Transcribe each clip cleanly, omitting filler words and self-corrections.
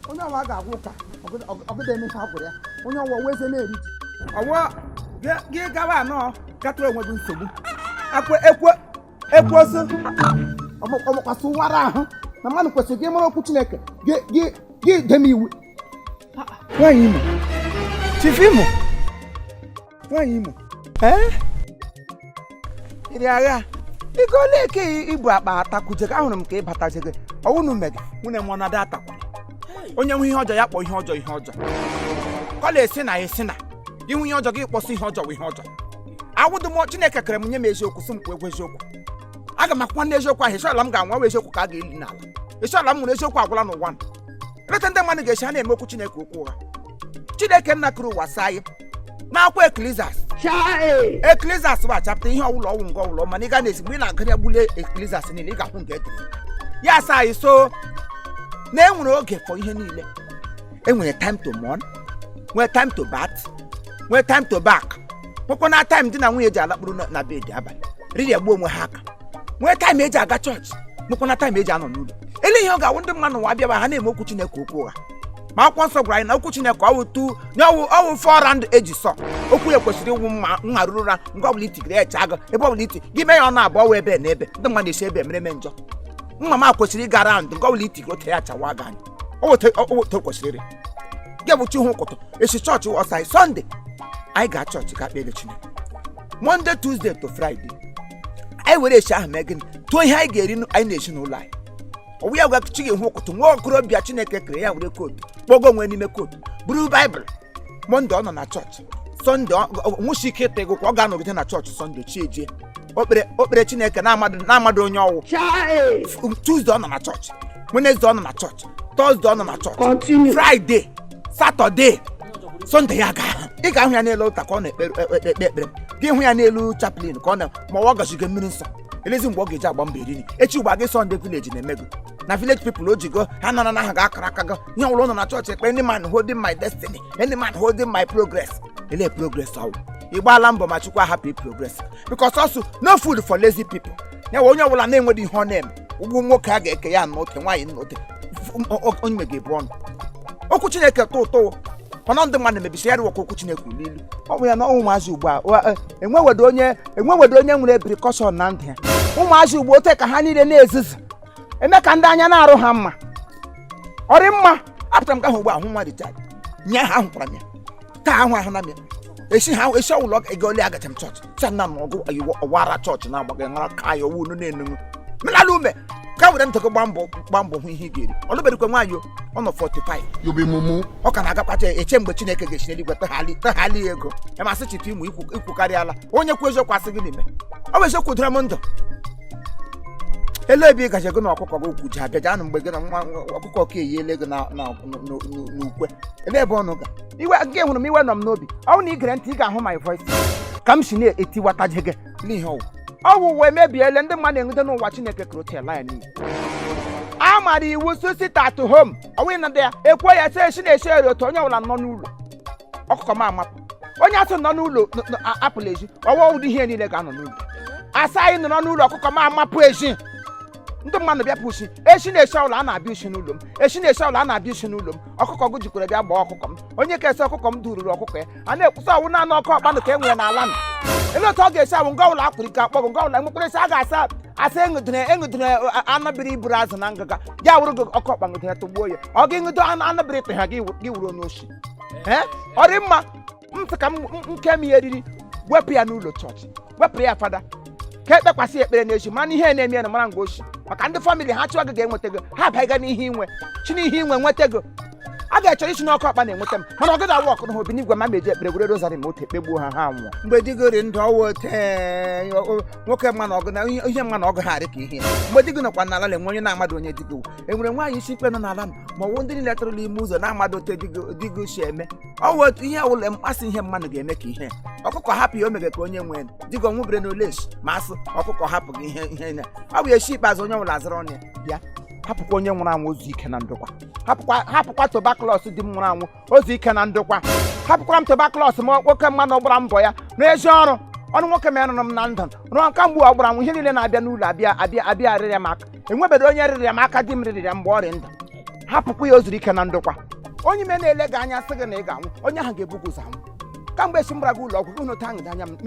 onye ọwa ga-agwụ ka ọgụda eme ha gwụrụ ya onye ọwa weze na-eri ọwa gị gawa anọ gatụrụ onwe gị nsogbu ekwoso ọmụkwasị ụwara ahụ na mmadụ kwesịrị gị mara okwu Chineke gị dem iwu nwaanyị Imo Chief Imo nwaanyị Imo iri agha ego ole ke ibu akpa atakwuje ka ahụrụ m ka ị batajege ọwụnụ mege nwunye m ọnada atakwa onye nwe ihe ọjọọ ya kpọ ihe ọjọọ kọla esi na inwe ihe ọjọọ gị kpọsị ihe ọjọọ ihe ọjọọ awụdụ m Chineke kere m nye m eziokwu sị m kwu egwu eziokwu aga m akwụkwa n'eziokwu ahụ esiọla m ga-anwa wa eziokwu ka a ga-eli n'ala esiọla m nwere eziokwu agwụla n'ụwa reta ndị mmadụ ga-esi ha na-eme okwu Chineke okwu ụgha Chineke nna kere ụwa saa anyị n'akwụkwọ Eklesias bụ achapụta ihe ọwụlọ ọwụ nke ọwụlọ mana ị ga na-esi mgbe ị na-agara ya gbule Eklesias niile ị ga-ahụ nke edere ya asa anyị so na enwere oge for ihe niile enwere time to mourn nwee time to bat nwee time to back nwekwa na time dị na nwunye ji alakpụrụ na bed abalị riri agbuo onwe ha aka nwee time eji aga chọọchị nwekwa na time eji anọ n'ụlọ ele ihe ọ ga-awụ ndị mmadụ nwa abịaba ha na-eme okwu Chineke okwu ụgha ma akwụkwọ nsọ gwara anyị na okwu Chineke ọwụ 4 round eji sọ okwu ya kwesịrị ịwụ mma ruru ụra ngwa ọbụla itigre eche agụ ebe ọbụla iti gị mee ya ọnụ abụọ wee ebe na ebe ndị mmadụ esi ebe mere njọ mma ma kwesịrị ịga raụnd ngwa ọbụla itigre ote ya achawa aga anyị owote kwesịrị gị bụ chi hụ ụkụtụ esi chọọchị ọsa Sọnde anyị ga chọọchị ga kpere Chineke Monday Tuesday to Friday anyị were echi ahụ mee gịnị tụọ ihe anyị ga-eri anyị na-echi n'ụlọ anyị ọwụ ya gwachi ga-ehụ ụkụtụ nwa okorobịa Chineke kere ya were kootu kpọgo onwe n'ime kootu buru Baịbụl Monde ọ nọ na chọọchị Sọnde nwụchi ike ịta ego ka ọ ga-anọgide na chọọchị Sọnde chi ejie okpere Chineke na-amadụ onye ọwụ Tuesday ọ nọ na chọọchị Wednesday ọ nọ na chọọchị Thursday ọ nọ na chọọchị Friday Saturday Sunday ya ị ga-ahụ ya n'elu ụta ka ọ na-ekpe ekpere gị hụ ya n'elu chaplain ka ọ na ma ọ gazigo mmiri nsọ elezi mgbe ọ ga-eji agba mbọ erini echi ugba gị Sunday village na-emego na village people o jigo ha nọ na ha ga-akara aka go ihe ọbụla ụlọ na chọọchị ekpe any man holding my destiny any man holding my progress ele progress ọwụ ịgbaala mbọ ma Chukwu ahapụ progress because also no food for lazy people ya onye ọbụla na-enweghị ihe ọ na-eme ugwu nwoke a ga-eke ya n'ote nwaanyị n'ote onye me ga-ebu ọnụ okwu Chineke tụ ụtọ mana ndị mmadụ mebisi ya rụwakwa okwu Chineke n'ilu ọ bụ ya na ụmụazị ugbu a enwewedo onye nwere precaution na ndụ ya ụmụazị ugbu ote ka ha niile na-ezizi eme ka ndị anya na-arụ ha mma ọrị mma apụtara m ka ahụ ugbu ahụ nwa Richard nye ha ahụkwara m ya taa ahụ na m ya esi ọwụlọ ego ole agacha m chọọchị chana m ọgụ ọwara chọọchị na-agbaga mara ka ya owu na-enenwu melala ume ka were ntụkọ gba mbọ hụ ihe ị ga-eri ọlụberikwe nwaanyị ọ nọ 45 ọ ka na-agakpacha eche mgbe Chineke ga-esi n'eluigwe taghali ego emasị Chief Imo ikwukarịala onye kwu eziokwu asị gị n'ime ọ bụ eziokwu doro m ndụ ele ebe ị gaje gị na ọkụkọ gị okwu ji abịa janụ mgbe gị na nwa ọkụkọ ka eyiele gị n'ukwe ele ebe ọnụ ga iwe gị hụrụ m iwe nọ m n'obi ọ bụ na ị gere ntị ị ga-ahụ my voice ka m si na-etiwataje gị n'ihe ọwụ ụwa emebiele ndị mmadụ enwete n'ụwa Chineke kere otu ala ya niile a mara iwu sit at home ọwụ na ya ekwe ya sị esi na-esi eri otu onye ọbụla nọ n'ụlọ ọkụkọ m amapụ onye asị nọ n'ụlọ apụla ezi ọwa ụdị ihe niile ga-anọ n'ụlọ asa anyị nọ n'ụlọ ọkụkọ m amapụ ezi ndị mmadụ bịapụ ushi echi na-esi ụlọ a na-abịa ushi n'ụlọ m echi na-esi ụlọ a na-abịa ushi n'ụlọ m ọkụkọ gị jikwara bịa gbaa ọkụkọ m onye ka esi ọkụkọ m dururu ọkụkọ ya a na-ekwusa ọwụ naanị ọkụ ọkpanụ ka e nwere n'ala nọ ele otu ọ ga-esi awụ nga ụlọ akpụrụ ike akpọgụ nga ụlọ mkpụrụ isi a ga-asa eṅụdere anabiri iburu azụ na ngịga ya wụrụ gị ọkụ ọkpa ṅụdere tụgbuo ya ọ ga ịṅụdo anabiri ịtụ ha gị wuru onye oshi ọ dị mma ntị ka nke m ihe eriri wepụ ya n'ụlọ chọọchị wepụrụ ya fada ka ekpekwasị ekpere n'echi mana ihe na-eme na mara nga oshi maka ndị famili ha chụọ gị ga-enweta gị ha abịaghị n'ihe inwe chi n'ihe inwe nweta gị a ga-echọrọ isi n'ọkụ ọkpa na-enweta m mana ọ gịda awụ ọkụ na obi n'igwe ma meji ekpere gwere rozari ma otu ekpegbuo ha ha nwụọ mgbe digori ndụ ọwụ nwoke mma na ọgụ na ihe mma na ọgụ ha arị ka ihe mgbe di gị nọkwa n'ala na enwe onye na-amadụ onye digo enwere nwaanyị isi ikpe nọ n'ala m ma ọwụ ndị niile tụrụla ime ụzọ na-amadụ ote digo si eme ọwụ otu ihe ọwụla mkpasị ihe mmadụ ga-eme ka ihe ọkụkọ hapụ ya o mege ka onye nwee digo nwụbere n'oleshi ma asụ ọkụkọ hapụ gị ihe na ọ bụ echi ikpeazụ onye ọbụla azụrụ ọnụ ya hapụkwa onye nwụrụ anwụ ozu ike na ndokwa hapụkwa tuberculos dị m nwụrụ anwụ ozu ike na ndokwa hapụkwara m tuberculos ma nwoke mmadụ gbara mbọ ya n'ezi ọrụ nwoke m yanụrụ m na ndụ rụọ nka mgbu ọgbara anwụ ihe niile na-abịa n'ụlọ abịa rịrịa m aka enwebedo onye rịrịa m aka di m rịrịa mgbe ọrịa ndụ hapụkwa ya ozuru ike na ndokwa onye ime na-ele gị anya sị gị na ị ga-anwụ onye ahụ ga-ebugo ụzọ anwụ kamgbe esi mbara gị ụlọ ọgwụ unu ta aṅụda anya m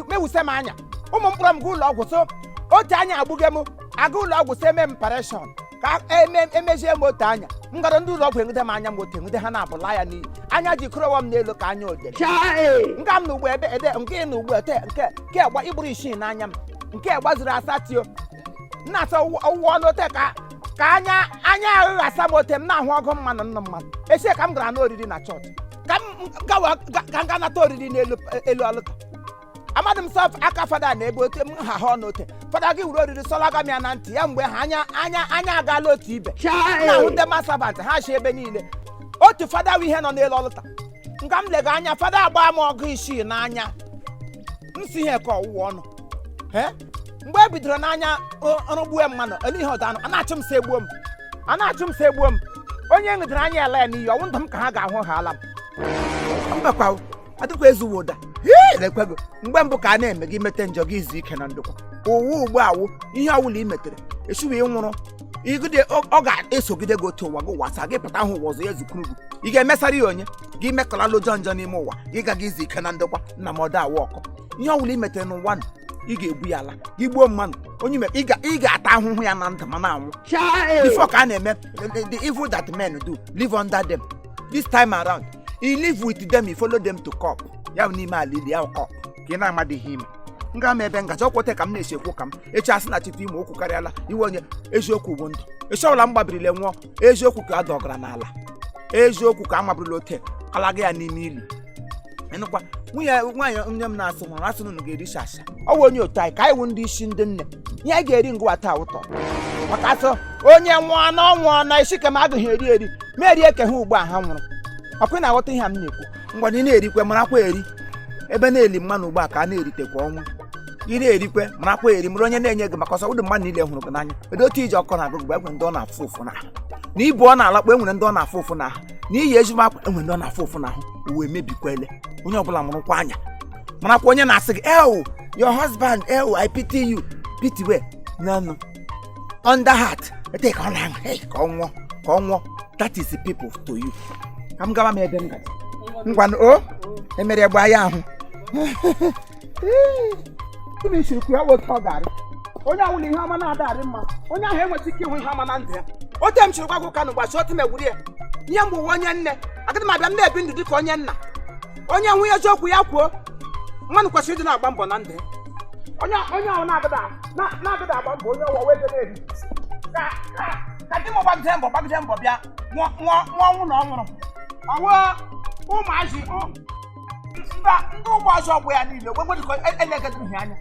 mewuse m anya ụmụ mkpọrọ m gị ụlọ ọgwụ so otu anya agbụghị m aga ụlọ ọgwụ so eme m pareshọn ka emejie m otu anya m gara ndị ụlọ ọgwụ enwude m anya m otu enwude ha na-abụla ya n'iyi anya ji kụrọwa m n'elu ka anya odere nga m na ugbo ebe ede nke na ugbo ete nke agba ịgbụrụ isii n'anya m nke gbaziri asatio na-asa ọwụwa ọnụ ote ka anya aghụghọ asa m ote m na-ahụ ọgụ mmanụ nna mmadụ echie ka m gara n'oriri na chọọchị ka m ga nata oriri n'elu ọlụta amadị m sọ aka fada na ebe ote m ha ha ọnụ ote fada gị wuru oriri sọlaga m ya na ntị ya mgbe ha anya agaala otu ibe na-ahụ ndị masabant ha chi ebe niile otu fada bụ ihe nọ n'elu ọlụta nga m lega anya fada agba m ọgụ isii n'anya nsi ihe ka ọwụwa ọnụ mgbe e bidoro n'anya ọrụ gbuo mmanụ ihe ọdanụ a na-achụ m so egbuo m onye ṅụdere anya ele ya n'iyi ọnwụ ndụ m ka ha ga-ahụ ha ala m mbakwa adịkwa ezuwo ụda lekwego mgbe mbụ ka a na-eme gị mete njọ gị izu ike na ndokwa ụwa ugbu awụ ihe ọwụla ị metere echiwe ịnwụrụ igide ọ ga-esogide gị otu ụwa gị wasa gị pụta ahụ ụwa ọzọ ya zukuru gị ị ga-emesara ya onye gị mekọlalụ njọ n'ime ụwa gị gaga izu ike na ndokwa nna m ọda awụ ọkọ ihe ọwụla ị metere n'ụwa nụ ị ga-egbu ya ala gị gbuo mmanụ onye ị ga-ata ahụhụ ya na ndụ ma na-anwụ before ka a na-eme the evil that men do live under them this time around you live with them you follow them to cop ya bụ n'ime ala ili ya kọp ka ị na-amadịghị ime m ga m ebe ngaji ọkwote ka m na-esi ekwu ka m echi asị na chite ime okwu karịala iwe onye eziokwu bụ ndụ echi ọbụla m gbabirile nwụọ eziokwu ka a dọgara n'ala eziokwu ka a mabirila ote alaga ya n'ime ili ịnụkwa nwaanyị onye m na-asị nwụrụ asị nụnụ ga-eri shasha ọ wụ onye otu anyị ka anyị wụ ndị isi ndị nne ihe anyị ga-eri ngwa taa ụtọ maka asị onye nwụọ na ọnwụọ na isi ka m agaghị eri ma eri eke ha ugbu a ha nwụrụ ọkwa na-aghọta ihe a m na-ekwu mgbe ị na-erikwe marakwa eri ebe na-eli mmanụ ugbu a ka a na-eritekwa ọnwụ ị na-erikwe marakwa eri mụrụ onye na-enye gị maka ọsọ ụdị mmadụ niile hụrụ gị n'anya edo otu iji ọkọ na-agụ gbe enwere ndị ọ na-afụ ụfụ n'ahụ na ibu ọ na-alakpọ enwere ndị ọ na-afụ ụfụ n'ahụ na iyi ezigbo akwa enwere ndị ọ na-afụ ụfụ n'ahụ uwe mebikwele onye ọbụla mụrụkwa anya marakwa onye na-asị gị your husband I pity you pity we no under heart ete ka ọ na-aṅụ ka ọ nwụọ that is the people to you ka m gaba m ebe ngaji ngwanụ o emere gba ya ahụ unu isirikwu ya woke ọ ga-arị onye ahụ na ihe ọma na-adarị mma onye ahụ enweta ike ịhụ ihe ọma na ndụ ya ote m chiri gwa gị ka na ụgbachi otu megwuri ya ihe mgbe uwe onye nne agaghị m abịa m na-ebi ndụ dịka onye nna onye nwụ eziokwu ya kwuo mmadụ kwesịrị ịdị na-agba mbọ na ndụ ya onye ahụ na-agada agba mbọ onye ọwa wee na-eri ka di m gbagide mbọ bịa nwa ọnwụ na ọ nwụrụ ọwụ ụmụazị ndị ụgbọ ọzọ ọgbụ ya niile ogbe dịka elegedịghị anya